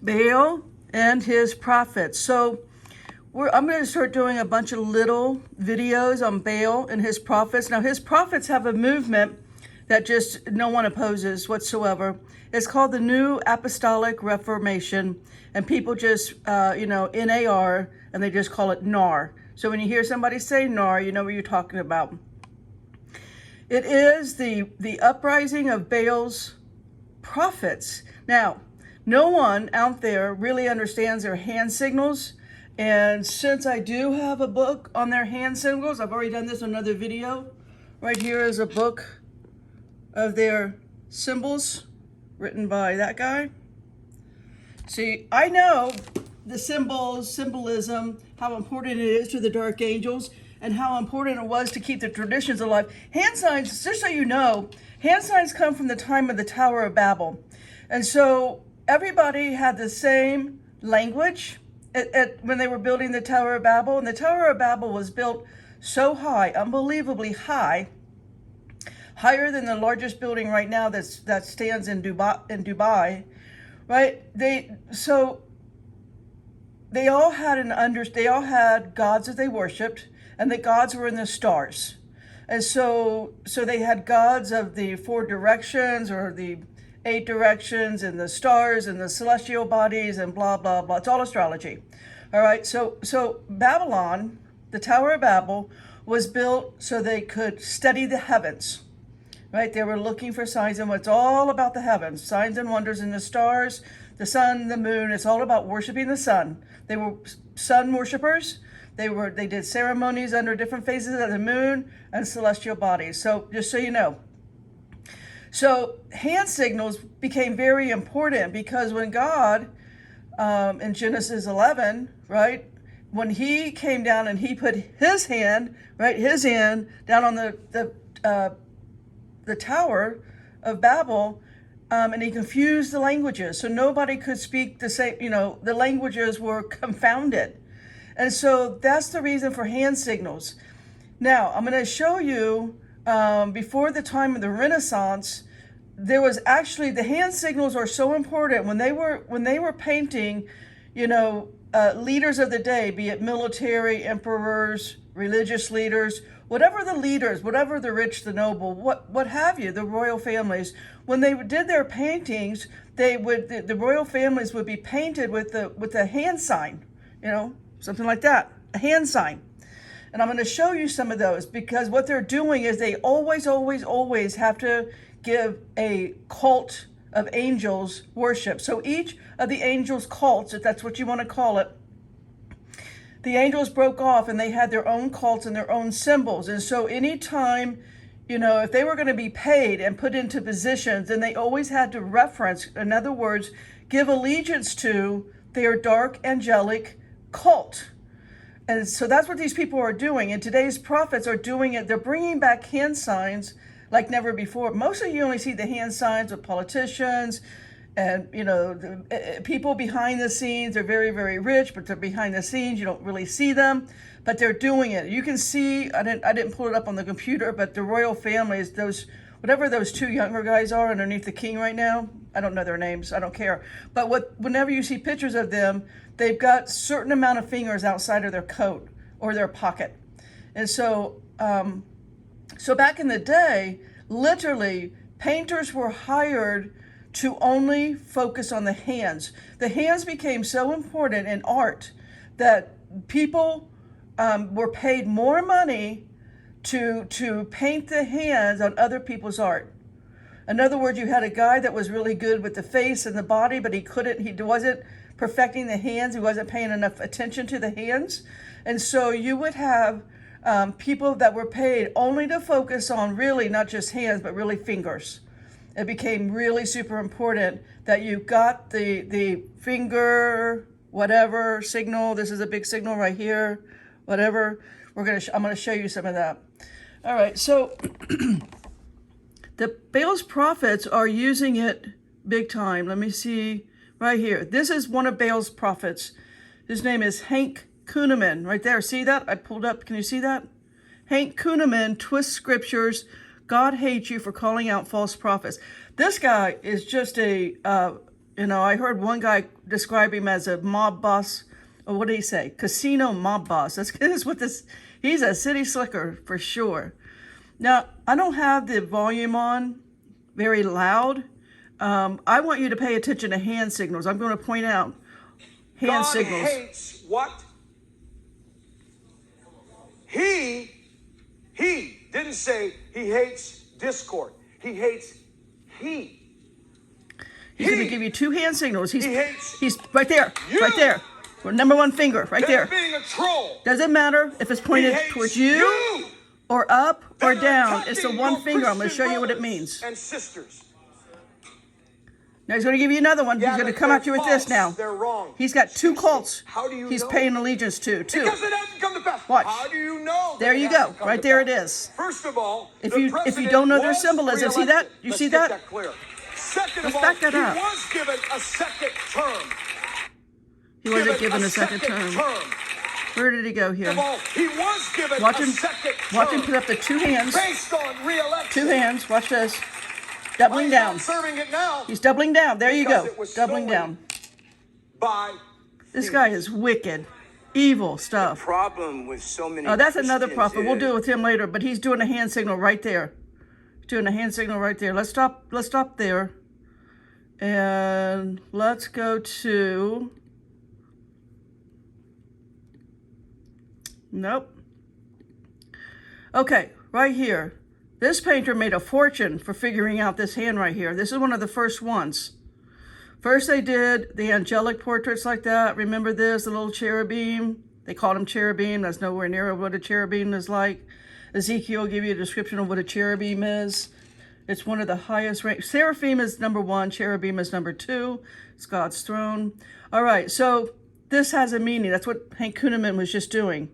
Baal and his prophets. So I'm going to start doing a bunch of little videos on Baal and his prophets. Now, his prophets have a movement that just no one opposes whatsoever. It's called the New Apostolic Reformation, and people just, NAR, and they just call it NAR. So when you hear somebody say NAR, you know what you're talking about. It is the uprising of Baal's prophets. Now, no one out there really understands their hand signals. And since I do have a book on their hand signals, I've already done this in another video. Right here is a book of their symbols written by that guy. See, I know the symbolism, how important it is to the dark angels, and how important it was to keep the traditions alive. Hand signs, just so you know, hand signs come from the time of the Tower of Babel. And so everybody had the same language when they were building the Tower of Babel. And the Tower of Babel was built so high, unbelievably high, higher than the largest building right now that stands in Dubai, right? They all had gods that they worshipped, and the gods were in the stars. And so they had gods of the 4 directions or the 8 directions and the stars and the celestial bodies and blah, blah, blah. It's all astrology. All right. So Babylon, the Tower of Babel, was built so they could study the heavens, right? They were looking for signs, and it's all about the heavens, signs and wonders in the stars, the sun, the moon. It's all about worshiping the sun. They were sun worshipers. They did ceremonies under different phases of the moon and celestial bodies. So just so you know. So hand signals became very important because when God, in Genesis 11, right, when he came down and he put his hand down on the Tower of Babel, and he confused the languages. So nobody could speak the same, the languages were confounded. And so that's the reason for hand signals. Now, I'm going to show you, before the time of the Renaissance, there was actually, the hand signals are so important. When they were painting, leaders of the day, be it military, emperors, religious leaders, whatever the leaders, whatever the rich, the noble, what have you, the royal families, when they did their paintings, the royal families would be painted with a hand sign, something like that, a hand sign. And I'm going to show you some of those, because what they're doing is they always, always, always have to give a cult of angels worship. So each of the angels' cults, if that's what you want to call it, the angels broke off and they had their own cults and their own symbols. And so anytime, if they were going to be paid and put into positions, then they always had to reference, in other words, give allegiance to their dark angelic cult. And so that's what these people are doing. And today's prophets are doing it. They're bringing back hand signs like never before. Mostly you only see the hand signs of politicians and, the people behind the scenes. They're very, very rich, but they're behind the scenes. You don't really see them, but they're doing it. You can see, I didn't pull it up on the computer, but the royal families, whatever those 2 younger guys are underneath the king right now, I don't know their names. I don't care. But whenever you see pictures of them, they've got a certain amount of fingers outside of their coat or their pocket. And so back in the day, literally, painters were hired to only focus on the hands. The hands became so important in art that people were paid more money to paint the hands on other people's art. In other words, you had a guy that was really good with the face and the body, but he wasn't perfecting the hands. He wasn't paying enough attention to the hands. And so you would have people that were paid only to focus on really not just hands, but really fingers. It became really super important that you got the finger, whatever signal. This is a big signal right here, whatever. I'm going to show you some of that. All right. So the Baal's prophets are using it big time. Let me see right here. This is one of Baal's prophets. His name is Hank Kuhneman, right there. See that? I pulled up. Can you see that? Hank Kuhneman twists scriptures. God hates you for calling out false prophets. This guy is just a You know, I heard one guy describe him as a mob boss. Or what did he say? Casino mob boss. That's what this, he's a city slicker for sure. Now, I don't have the volume on very loud. I want you to pay attention to hand signals. I'm going to point out hand signals. God hates what? He didn't say he hates discord. He hates he. He's going to give you two hand signals. He's hates right there, you. right there. Number one finger, right there. Being a troll. Doesn't matter if it's pointed towards you or up or down. It's the one finger. I'm going to show you what it means. And sisters. Now he's going to give you another one. Yeah, he's going to come at you with this now. They're wrong. He's got two cults. How do you he's know? Paying allegiance to. Two. Because it hasn't come to pass. Watch. How do you know? There you go. Right there it is. First of all, if you don't know their symbolism, see that? You see that? That clear. Second Let's of all, back that up. he was given a second term. He wasn't given a second term. Where did he go here? He was given watch a him, second term. Watch him put up the two hands. Based on re-election. Two hands. Watch this. Doubling down. Serving it now. He's doubling down. There you go. Doubling down. By this guy is wicked. Evil stuff. The problem with so many that's another prophet. We'll is... do it with him later, but he's doing a hand signal right there. Doing a hand signal right there. Let's stop there. And let's go to... Nope. Okay, right here. This painter made a fortune for figuring out this hand right here. This is one of the first ones. First they did the angelic portraits like that. Remember this, the little cherubim? They called them cherubim. That's nowhere near what a cherubim is like. Ezekiel will give you a description of what a cherubim is. It's one of the highest rank. Seraphim is number 1. Cherubim is number 2. It's God's throne. All right, so this has a meaning. That's what Hank Kuhneman was just doing.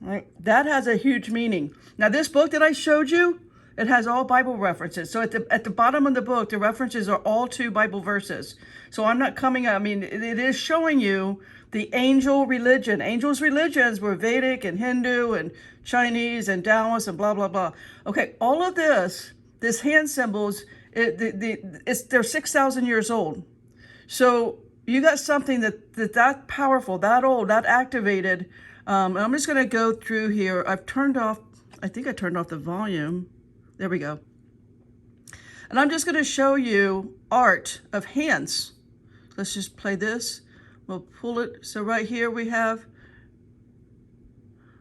Right? That has a huge meaning. Now, this book that I showed you, it has all Bible references. So at the bottom of the book, the references are all to Bible verses. So I'm not coming up. I mean, it is showing you the angel religion. Angels' religions were Vedic and Hindu and Chinese and Taoist and blah, blah, blah. Okay, all of this hand symbols, they're 6,000 years old. So you got something that powerful, that old, that activated. I'm just going to go through here. I think I turned off the volume. There we go. And I'm just going to show you art of hands. Let's just play this. We'll pull it. So right here we have,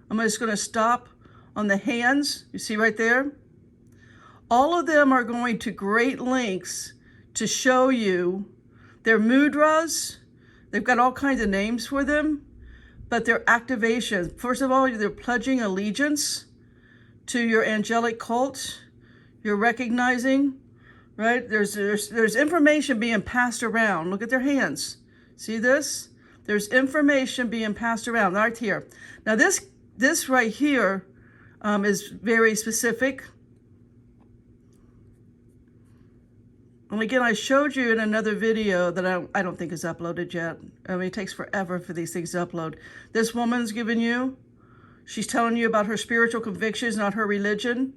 I'm just going to stop on the hands. You see right there? All of them are going to great lengths to show you their mudras. They've got all kinds of names for them. But their activation, first of all, they're pledging allegiance to your angelic cult. You're recognizing, right? There's information being passed around. Look at their hands. See this? There's information being passed around right here. Now this right here is very specific. And again, I showed you in another video that I don't think is uploaded yet. I mean, it takes forever for these things to upload. This woman's giving you, she's telling you about her spiritual convictions, not her religion.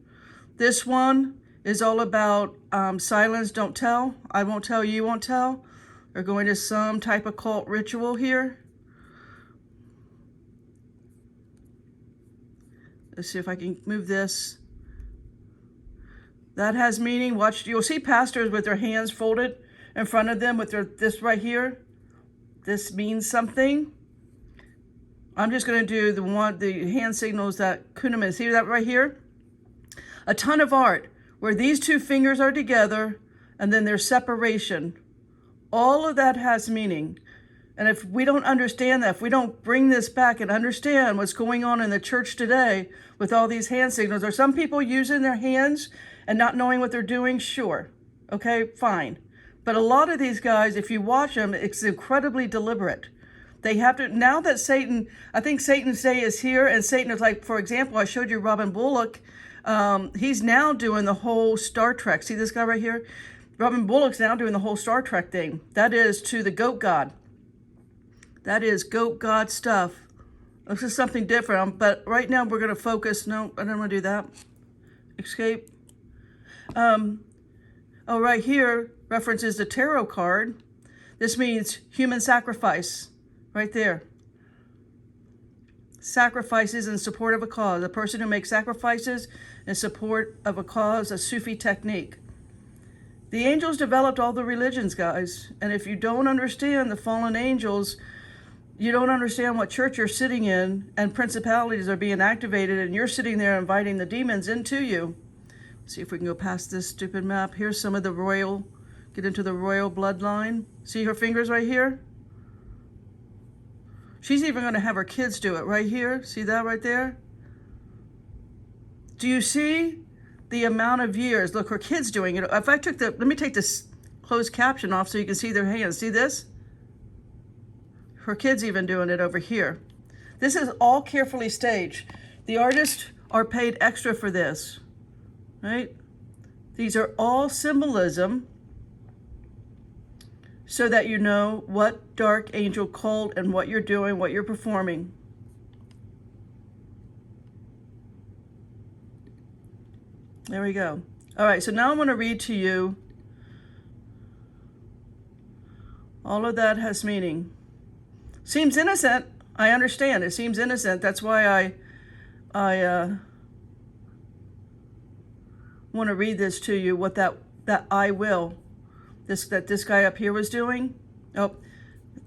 This one is all about silence, don't tell. I won't tell, you won't tell. They're going to some type of cult ritual here. Let's see if I can move this. That has meaning. Watch, you'll see pastors with their hands folded in front of them with this right here. This means something. I'm just going to do the hand signals that Kuhneman. See that right here? A ton of art where these two fingers are together and then there's separation. All of that has meaning. And if we don't understand that, if we don't bring this back and understand what's going on in the church today with all these hand signals, are some people using their hands and not knowing what they're doing? Sure. Okay, fine. But a lot of these guys, if you watch them, it's incredibly deliberate. They have to, now that Satan, I think Satan's day is here, and Satan is like, for example, I showed you Robin Bullock. He's now doing the whole Star Trek. See this guy right here? Robin Bullock's now doing the whole Star Trek thing. That is to the goat god. That is goat god stuff. This is something different, but right now we're going to focus. No, I don't want to do that. Escape. Oh, right here references the tarot card. This means human sacrifice, right there. Sacrifices in support of a cause. A person who makes sacrifices in support of a cause, a Sufi technique. The angels developed all the religions, guys. And if you don't understand the fallen angels, you don't understand what church you're sitting in, and principalities are being activated, and you're sitting there inviting the demons into you. See if we can go past this stupid map. Here's some of the royal, get into the royal bloodline. See her fingers right here? She's even going to have her kids do it right here. See that right there? Do you see the amount of years? Look, her kids doing it. If I took let me take this closed caption off so you can see their hands. See this? Her kids even doing it over here. This is all carefully staged. The artists are paid extra for this, right? These are all symbolism so that you know what dark angel cult and what you're doing, what you're performing. There we go. All right, so now I'm going to read to you. All of that has meaning. Seems innocent. I understand. It seems innocent. That's why I want to read this to you. What that I will, that this guy up here was doing. Oh,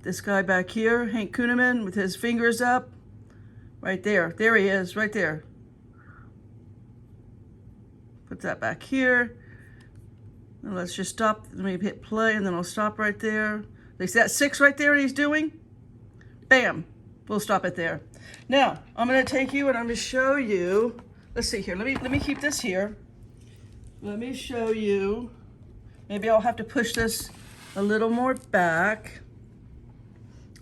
this guy back here, Hank Kuhneman, with his fingers up, right there. There he is, right there. Put that back here. And let's just stop. Let me hit play, and then I'll stop right there. They see that 6 right there. He's doing. Bam. We'll stop it there. Now, I'm going to take you and I'm going to show you. Let's see here. Let me keep this here. Let me show you. Maybe I'll have to push this a little more back.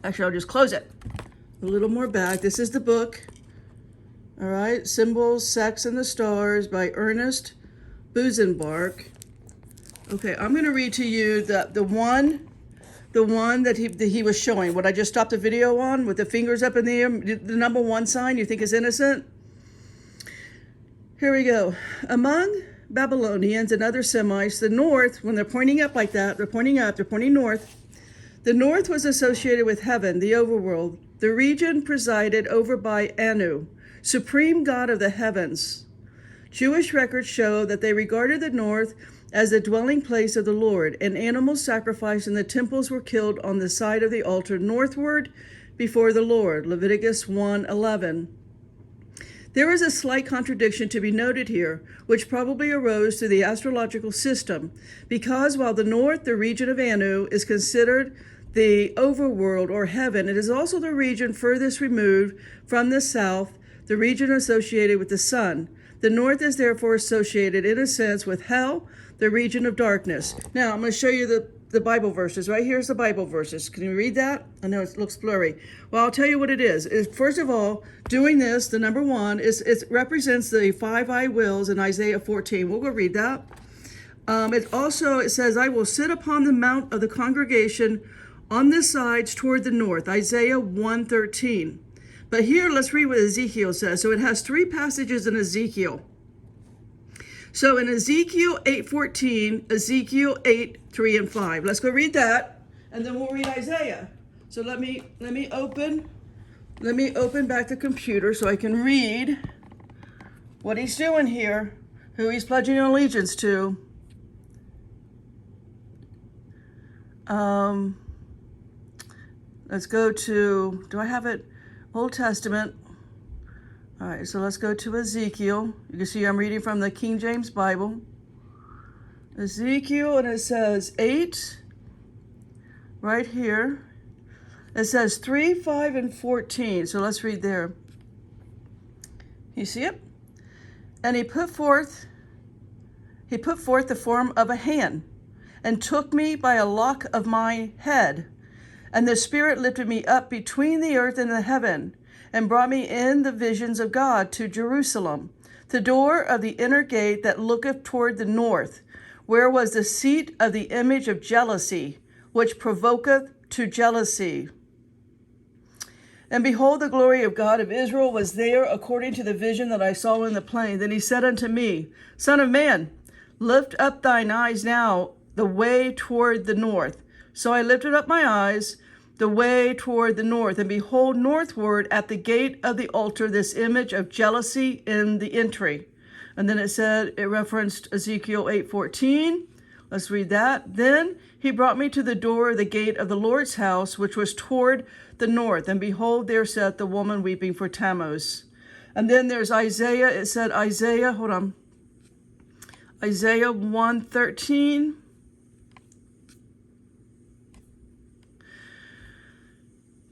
Actually, I'll just close it. A little more back. This is the book. All right. Symbols, Sex and the Stars by Ernest Busenbark. Okay, I'm going to read to you the one that he was showing, what I just stopped the video on with the fingers up in the air, the number 1 sign you think is innocent. Here we go. Among Babylonians and other Semites, the north, when they're pointing up like that, they're pointing up, they're pointing north. The north was associated with heaven, the overworld, the region presided over by Anu, supreme god of the heavens. Jewish records show that they regarded the north as the dwelling place of the Lord, and animals sacrificed in the temples were killed on the side of the altar northward before the Lord. Leviticus 1:11. There is a slight contradiction to be noted here, which probably arose through the astrological system, because while the north, the region of Anu, is considered the overworld or heaven, it is also the region furthest removed from the south, the region associated with the sun. The north is therefore associated, in a sense, with hell, the region of darkness. Now, I'm going to show you the Bible verses. Right here's the Bible verses. Can you read that? I know it looks blurry. Well, I'll tell you what it is. First of all, doing this, the number 1, it represents the 5 I wills in Isaiah 14. We'll go read that. It says, I will sit upon the mount of the congregation on the sides toward the north. Isaiah 1:13. But here, let's read what Ezekiel says. So it has 3 passages in Ezekiel. So in Ezekiel 8:14, Ezekiel 8:3 and 5. Let's go read that, and then we'll read Isaiah. So let me open back the computer so I can read what he's doing here, who he's pledging allegiance to. Let's go to, do I have it? Old Testament. All right, so let's go to Ezekiel. You can see I'm reading from the King James Bible. Ezekiel, and it says 8, right here. It says 3, 5, and 14. So let's read there. You see it? And he put forth the form of a hand, and took me by a lock of my head. And the Spirit lifted me up between the earth and the heaven, and brought me in the visions of God to Jerusalem, the door of the inner gate that looketh toward the north, where was the seat of the image of jealousy, which provoketh to jealousy. And behold, the glory of God of Israel was there, according to the vision that I saw in the plain. Then he said unto me, Son of man, lift up thine eyes now the way toward the north. So I lifted up my eyes the way toward the north, and behold, northward at the gate of the altar, this image of jealousy in the entry. And then it referenced Ezekiel 8:14. Let's read that. Then he brought me to the door of the gate of the Lord's house, which was toward the north. And behold, there sat the woman weeping for Tammuz. And then there's Isaiah. It said Isaiah 1:13.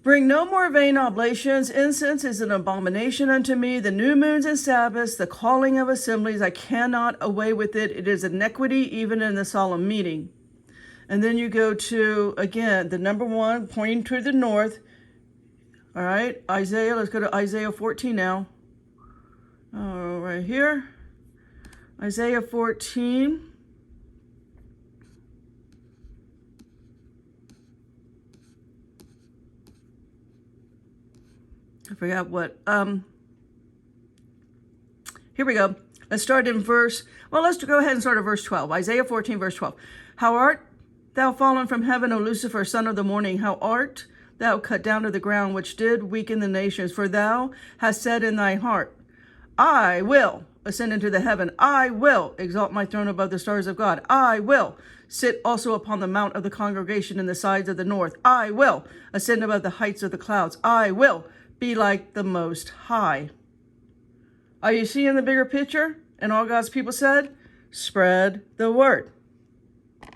Bring no more vain oblations. Incense is an abomination unto me. The new moons and Sabbaths, the calling of assemblies, I cannot away with it. It is iniquity even in the solemn meeting. And then you go to, again, the number one, pointing to the north. All right, Isaiah, let's go to Isaiah 14 now. Right here. Isaiah 14. I forgot what. Here we go. Let's start in let's go ahead and start at verse 12. Isaiah 14, verse 12. How art thou fallen from heaven, O Lucifer, son of the morning? How art thou cut down to the ground, which did weaken the nations? For thou hast said in thy heart, I will ascend into the heaven. I will exalt my throne above the stars of God. I will sit also upon the mount of the congregation in the sides of the north. I will ascend above the heights of the clouds. I will be like the Most High. Are you seeing the bigger picture? And all God's people said, spread the word.